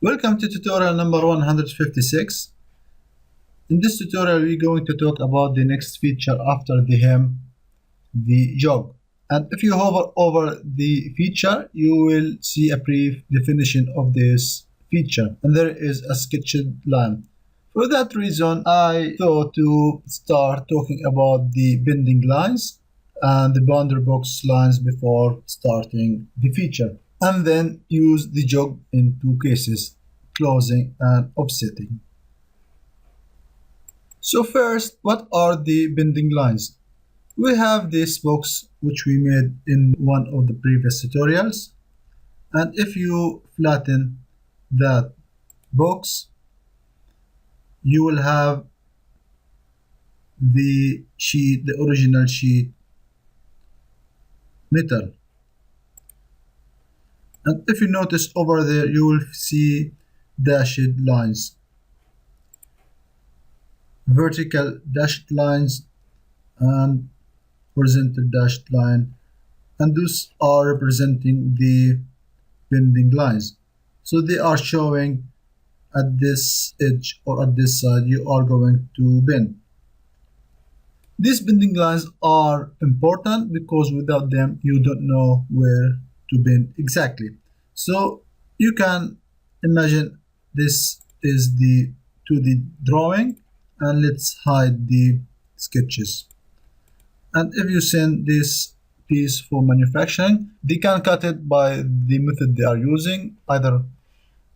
Welcome to tutorial number 156. In this tutorial, we're going to talk about the next feature after the hem, the jog. And if you hover over the feature, you will see a brief definition of this feature. And there is a sketched line. For that reason, I thought to start talking about the bending lines and the boundary box lines before starting the feature. And then use the jog in two cases, closing and offsetting. So first, what are the bending lines? We have this box which we made in one of the previous tutorials, and if you flatten that box, you will have the sheet, the original sheet metal. And if you notice over there, you will see dashed lines, vertical dashed lines and horizontal dashed line, and those are representing the bending lines. So they are showing at this edge or at this side you are going to bend. These bending lines are important because without them you don't know where to bend exactly. So you can imagine this is the 2D drawing, and let's hide the sketches. And if you send this piece for manufacturing, they can cut it by the method they are using, either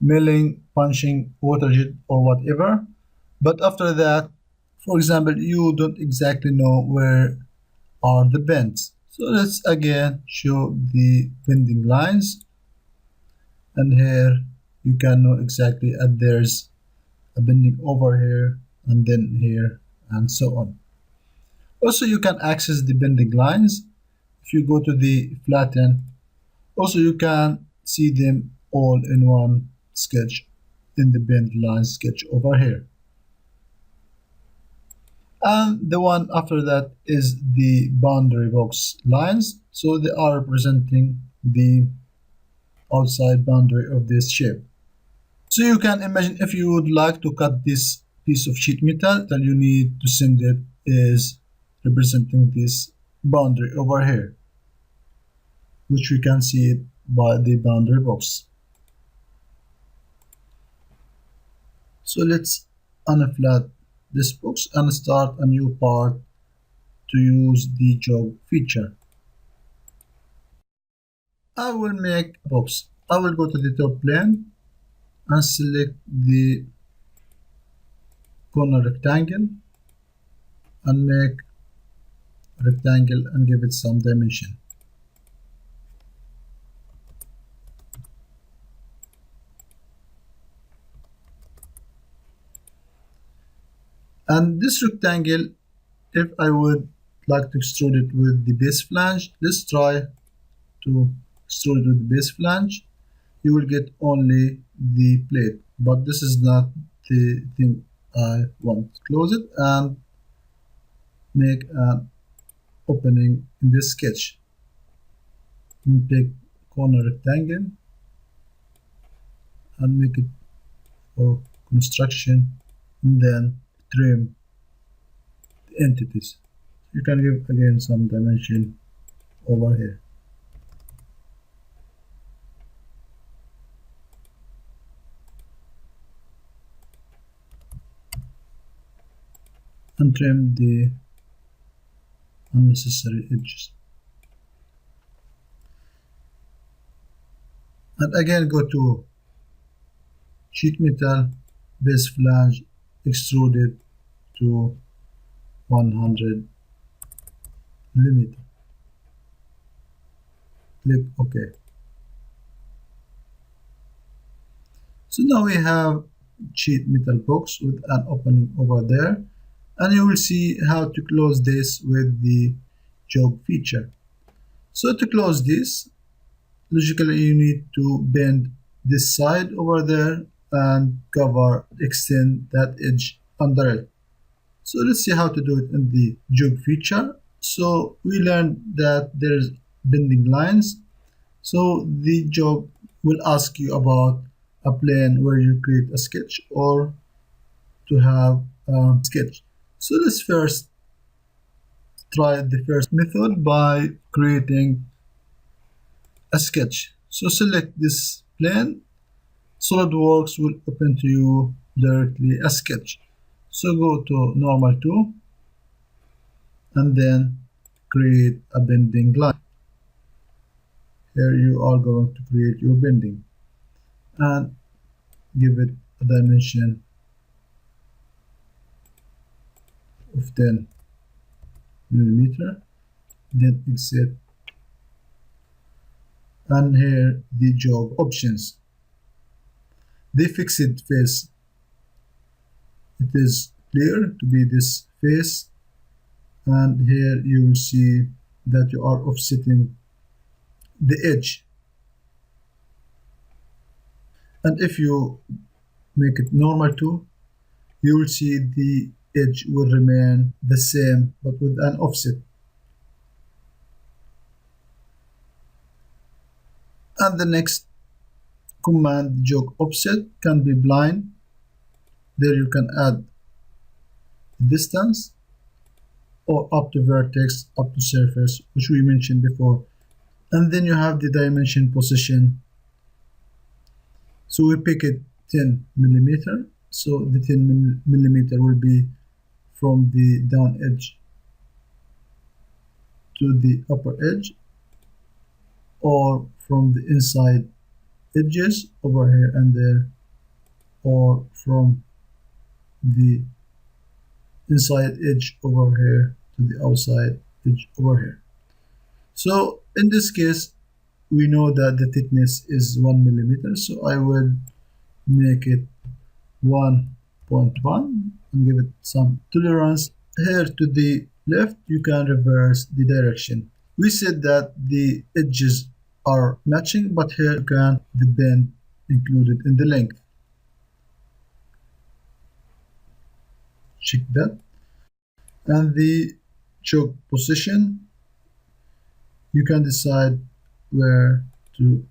milling, punching, water jet, or whatever. But after that, for example, you don't exactly know where are the bends. So let's again show the bending lines. And here you can know exactly that there's a bending over here and then here and so on. Also, you can access the bending lines if you go to the flatten. Also, you can see them all in one sketch in the bend line sketch over here. And the one after that is the boundary box lines. So they are representing the outside boundary of this shape. So you can imagine if you would like to cut this piece of sheet metal, then you need to send it is representing this boundary over here, which we can see it by the boundary box. So let's unflat this box and start a new part to use the jog feature. I will make a box. I will go to the top plane and select the corner rectangle and make a rectangle and give it some dimension. And this rectangle, if I would like to extrude it with the base flange, let's try to extrude it with the base flange. You will get only the plate, but this is not the thing I want. Close it and make an opening in this sketch. And take corner rectangle and make it for construction, and then trim the entities. You can give again some dimension over here. And trim the unnecessary edges. And again go to sheet metal, base flange, extrude it to 100 millimeter. Click OK. So now we have sheet metal box with an opening over there, and you will see how to close this with the jog feature. So to close this, logically you need to bend this side over there and extend that edge under it. So let's see how to do it in the jog feature. So we learned that there's bending lines. So the jog will ask you about a plane where you create a sketch or to have a sketch. So let's first try the first method by creating a sketch. So select this plane. SolidWorks will open to you directly a sketch. So go to normal 2 and then create a bending line. Here you are going to create your bending and give it a dimension of 10 millimeter. Then exit, and here the jog options. The fixed face, it is clear to be this face, and here you will see that you are offsetting the edge. And if you make it normal too, you will see the edge will remain the same but with an offset. And the next command, jog offset, can be blind. There you can add distance or up to vertex, up to surface, which we mentioned before. And then you have the dimension position. So we pick it 10 millimeter. So the 10 millimeter will be from the down edge to the upper edge, or from the inside edges over here and there, or from the inside edge over here to the outside edge over here. So in this case, we know that the thickness is 1 millimeter, so I will make it 1.1 and give it some tolerance. Here to the left, you can reverse the direction. We said that the edges are matching, but here you can the bend included in the length. Check that. And the choke position, you can decide where to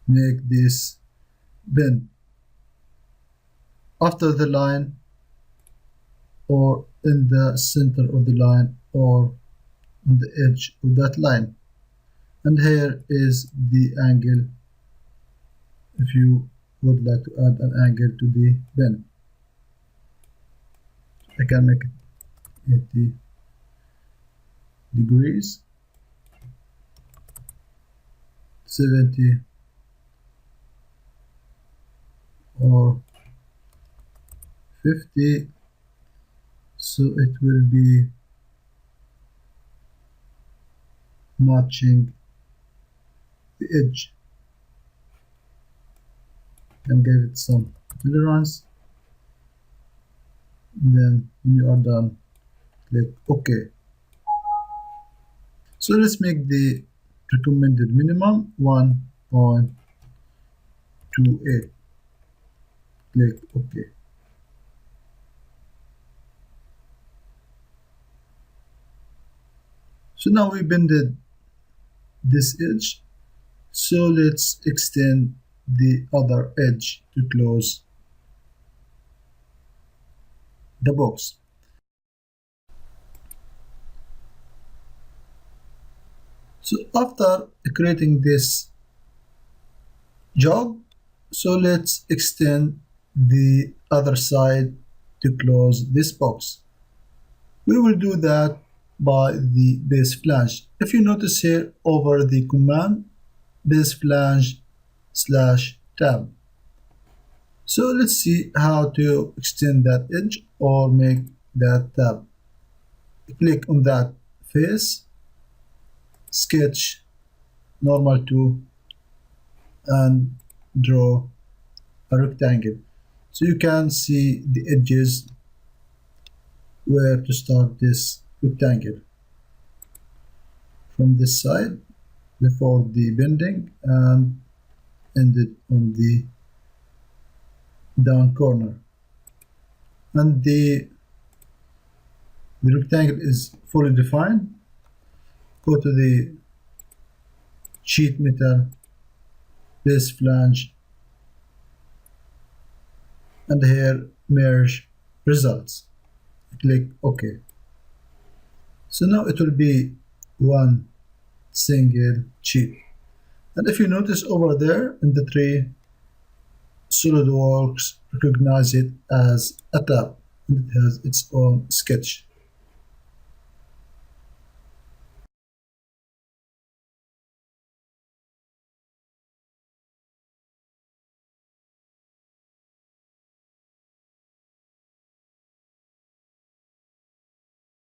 make this bend, after the line, or in the center of the line, or on the edge of that line. And here is the angle if you would like to add an angle to the bend. I can make it 80 degrees, 70, or 50, so it will be matching the edge, and give it some tolerance. Then when you are done, click OK. So let's make the recommended minimum 1.28. Click OK. So now we bended this edge, so let's extend the other edge to close the box. So after creating this jog, so let's extend the other side to close this box. We will do that by the base flange. If you notice here over the command, base flange / tab. So let's see how to extend that edge or make that tab. Click on that face, sketch, normal 2, and draw a rectangle. So you can see the edges where to start this rectangle. From this side before the bending and ended on the down corner. And the rectangle is fully defined. Go to the sheet metal, base flange, and here merge results. Click OK. So now it will be one single chip. And if you notice over there in the tree, SolidWorks recognize it as a tab and it has its own sketch.